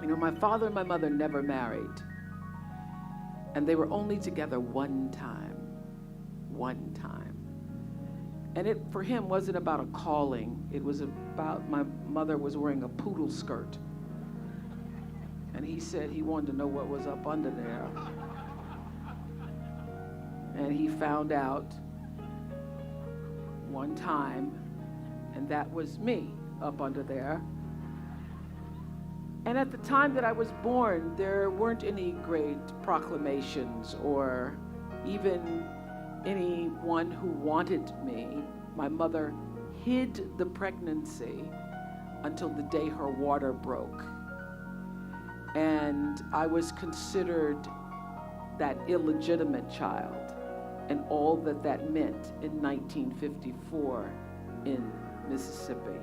You know, my father and my mother never married, and they were only together one time. And it, for him, wasn't about a calling. It was about, my mother was wearing a poodle skirt. And he said he wanted to know what was up under there. And he found out one time, and that was me up under there. And at the time that I was born, there weren't any great proclamations or even anyone who wanted me. My mother hid the pregnancy until the day her water broke. And I was considered that illegitimate child and all that that meant in 1954 in Mississippi.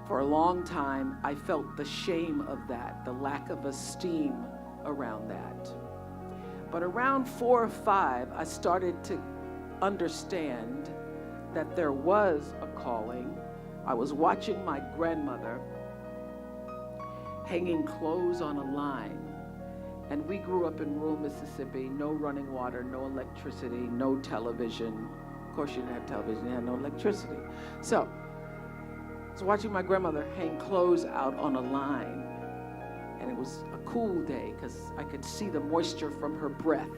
For a long time, I felt the shame of that, the lack of esteem around that. But around 4 or 5, I started to understand that there was a calling. I was watching my grandmother hanging clothes on a line. And we grew up in rural Mississippi, no running water, no electricity, no television. Of course, you didn't have television, you had no electricity. So I was watching my grandmother hang clothes out on a line. And it was a cool day because I could see the moisture from her breath.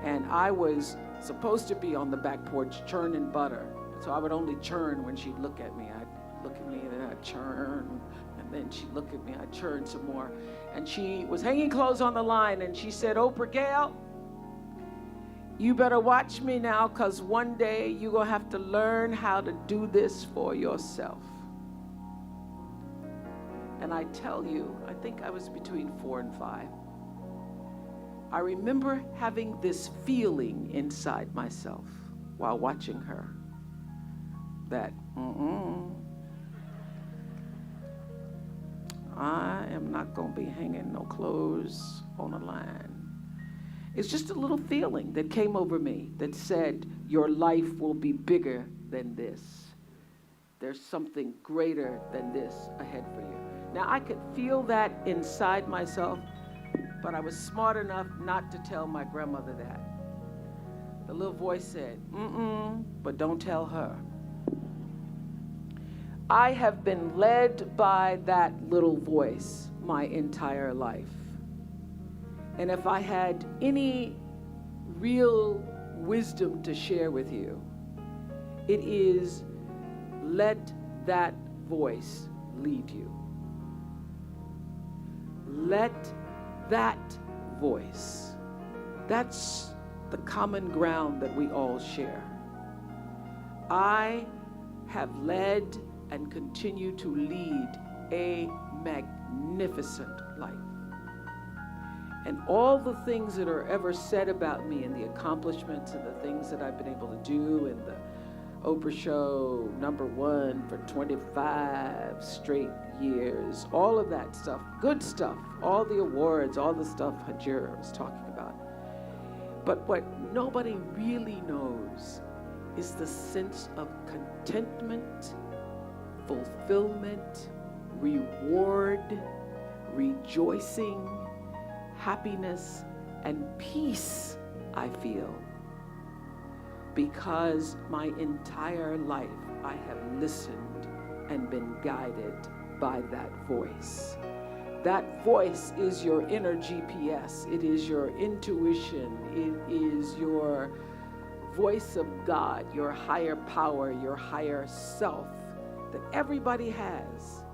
And I was supposed to be on the back porch churning butter. So I would only churn when she'd look at me. I'd look at me and then I'd churn. And then she'd look at me, I'd churn some more. And she was hanging clothes on the line and she said, "Oprah Gail, you better watch me now because one day you're going to have to learn how to do this for yourself." And I tell you, I think I was between 4 and 5. I remember having this feeling inside myself while watching her that, I am not going to be hanging no clothes on a line. It's just a little feeling that came over me that said, your life will be bigger than this. There's something greater than this ahead for you. Now, I could feel that inside myself, but I was smart enough not to tell my grandmother that. The little voice said, but don't tell her. I have been led by that little voice my entire life. And if I had any real wisdom to share with you, it is let that voice lead you. Let that voice, that's the common ground that we all share. I have led and continue to lead a magnificent life. And all the things that are ever said about me and the accomplishments and the things that I've been able to do and the Oprah Show #1 for 25 straight years, all of that stuff, good stuff, all the awards, all the stuff Hajir was talking about. But what nobody really knows is the sense of contentment, fulfillment, reward, rejoicing, happiness, and peace I feel. Because my entire life I have listened and been guided by that voice. That voice is your inner GPS. It is your intuition. It is your voice of God, your higher power, your higher self that everybody has,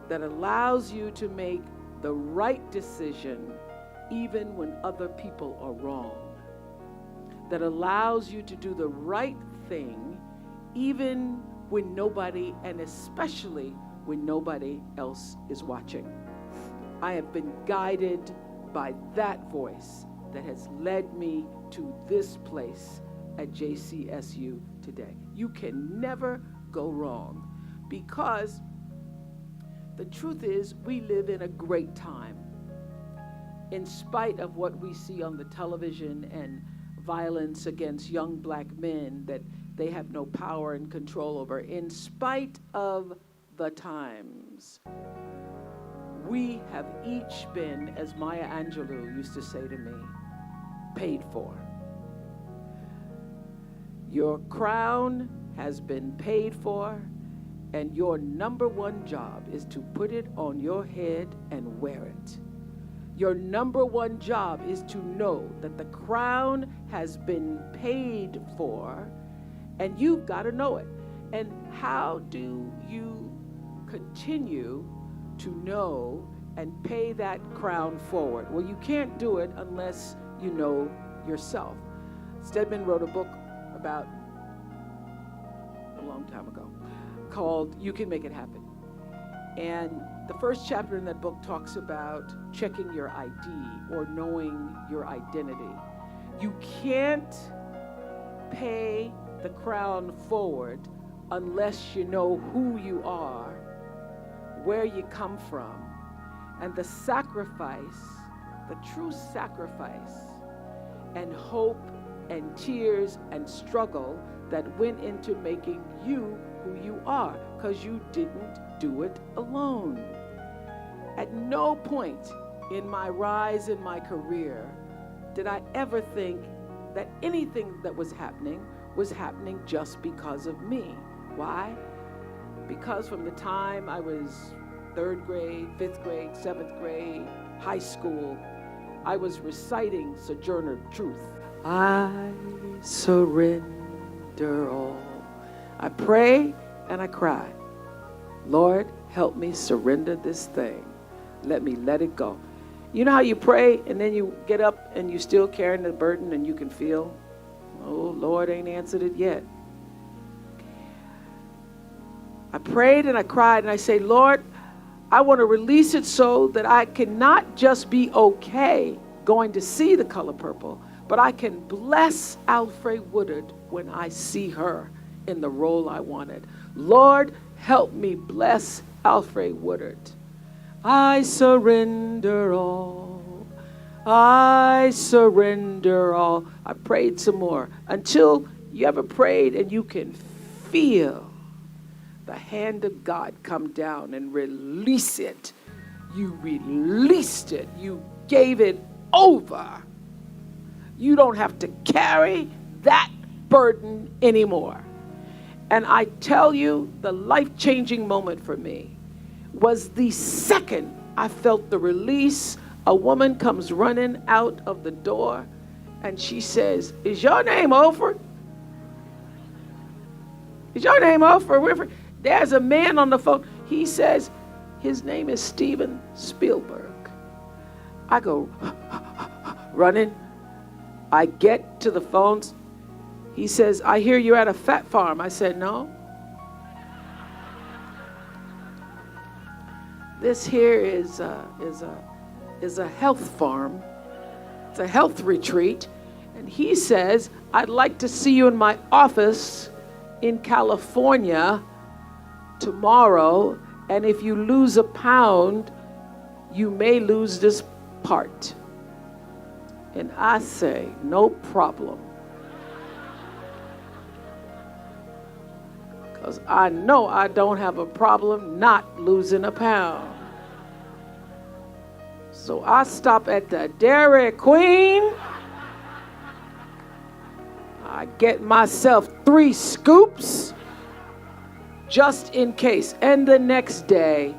that allows you to make the right decision even when other people are wrong, that allows you to do the right thing even when nobody, and especially when nobody else is watching. I have been guided by that voice that has led me to this place at JCSU today. You can never go wrong, because the truth is we live in a great time. In spite of what we see on the television and violence against young black men that they have no power and control over, in spite of the times, we have each been, as Maya Angelou used to say to me, paid for. Your crown has been paid for, and your number one job is to put it on your head and wear it. Your number one job is to know that the crown has been paid for, and you've got to know it. And how do you continue to know and pay that crown forward? Well, you can't do it unless you know yourself. Stedman wrote a book about a long time ago called You Can Make It Happen. And the first chapter in that book talks about checking your ID or knowing your identity. You can't pay the crown forward unless you know who you are, where you come from, and the sacrifice, the true sacrifice, and hope and tears and struggle that went into making you who you are, because you didn't do it alone. At no point in my rise in my career did I ever think that anything that was happening just because of me. Why? Because from the time I was 3rd grade, 5th grade, 7th grade, high school, I was reciting Sojourner Truth. I surrender all. I pray and I cry. Lord, help me surrender this thing. Let me let it go. You know how you pray and then you get up and you still carrying the burden and you can feel, oh, Lord ain't answered it yet. I prayed and I cried and I say, Lord, I want to release it so that I can not just be okay going to see The Color Purple, but I can bless Alfre Woodard when I see her in the role I wanted. Lord, help me bless Alfre Woodard. I surrender all. I surrender all. I prayed some more until you ever prayed and you can feel the hand of God come down and release it. You released it. You gave it over. You don't have to carry that burden anymore. And I tell you, the life-changing moment for me was the second I felt the release. A woman comes running out of the door and she says, is your name Oprah? Is your name Oprah Winfrey? There's a man on the phone. He says, his name is Steven Spielberg. I go running. I get to the phones. He says, I hear you're at a fat farm. I said, no. This here is a health farm. It's a health retreat. And he says, I'd like to see you in my office in California tomorrow. And if you lose a pound, you may lose this part. And I say, no problem. Because I know I don't have a problem not losing a pound. So I stop at the Dairy Queen. I get myself 3 scoops just in case. And the next day,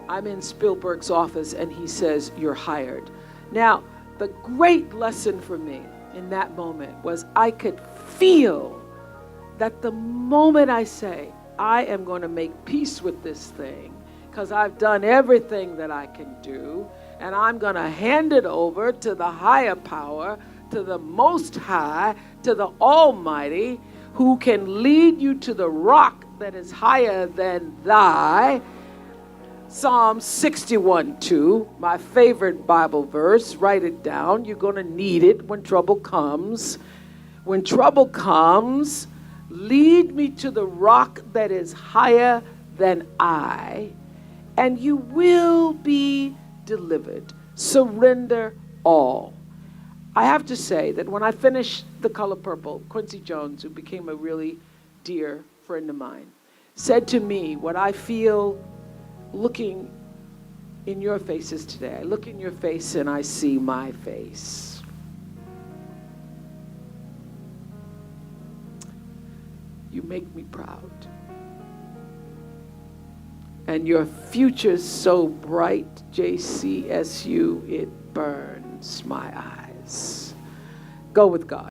I'm in Spielberg's office and he says, you're hired. Now, the great lesson for me in that moment was I could feel that the moment I say, I am going to make peace with this thing because I've done everything that I can do, and I'm going to hand it over to the higher power, to the Most High, to the Almighty, who can lead you to the rock that is higher than thy. Psalm 61:2, my favorite Bible verse. Write it down. You're going to need it when trouble comes. When trouble comes, lead me to the rock that is higher than I, and you will be delivered. Surrender all. I have to say that when I finished The Color Purple, Quincy Jones, who became a really dear friend of mine, said to me what I feel looking in your faces today. I look in your face and I see my face. You make me proud. And your future's so bright, JCSU, it burns my eyes. Go with God.